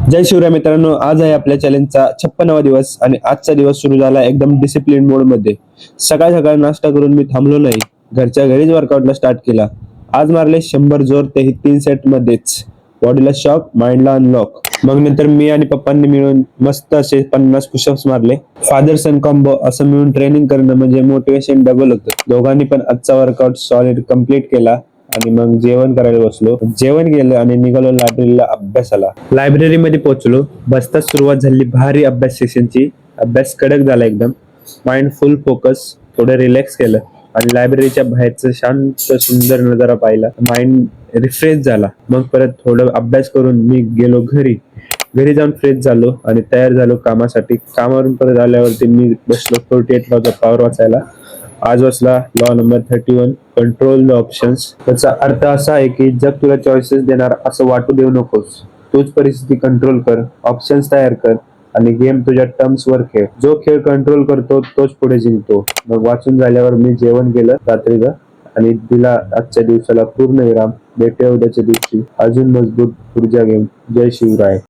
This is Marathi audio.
जय शिवराय मित्रांनो, आज आहे आपल्या चॅलेंजचा 56वा दिवस आणि आजचा दिवस सुरू झाला एकदम डिसिप्लिन मोड मध्ये. सकाळ सकाळ नाश्ता करून मी थांबलो नाही, घरच्या घरीच वर्कआउटला स्टार्ट केला. आज मारले 100 जोर, तेही 3 सेट मध्येच. बॉडीला शॉक, माइंडला अनलॉक. मग नंतर मी आणि पप्पांनी मिळून मस्त असे 50 पुशअप्स मारले. फादर सन कॉम्बो असं मिळून ट्रेनिंग करणं म्हणजे मोटिवेशन डबल होतं. दोघांनी पण आजचा वर्कआउट सॉलिड कंप्लीट केला आणि मग जेवण करायला बसलो. जेवण केलं आणि निघालो लायब्ररीला अभ्यासाला. लायब्ररीमध्ये पोहोचलो. बसताच सुरुवात झाली भारी अभ्यास सेशनची. अभ्यास कडक झाला एकदम. माइंड फुल फोकस. थोडं रिलॅक्स केलं आणि लायब्ररीच्या बाहेरचं शांत सुंदर नजारा पाहिला. माइंड रिफ्रेश झाला. मग परत थोडं अभ्यास करून मी गेलो घरी. घरी जाऊन फ्रेश झालो आणि तयार झालो कामासाठी. कामावरून परत आल्यावरती मी बसलो 48 लॉचा पॉवर वाचायला. आज वाचला law number 31, control the options. त्याचा अर्थ असा आहे की जग तुला चॉईसेस देणार असं वाटू देऊ नकोस. तूच परिस्थिती कंट्रोल कर, ऑप्शन्स तयार कर आणि गेम तुझ्या टर्म्स वर खेळ. जो खेळ कंट्रोल करतो तोच पुढे जिंकतो. मग वाचून झाल्यावर मी जेवण केलं रात्रीचं आणि दिला आजच्या दिवसाला पूर्ण विराम. भेटूया उद्याच्या दिवशी अजून मजबूत ऊर्जा घेऊन. जय शिवराय.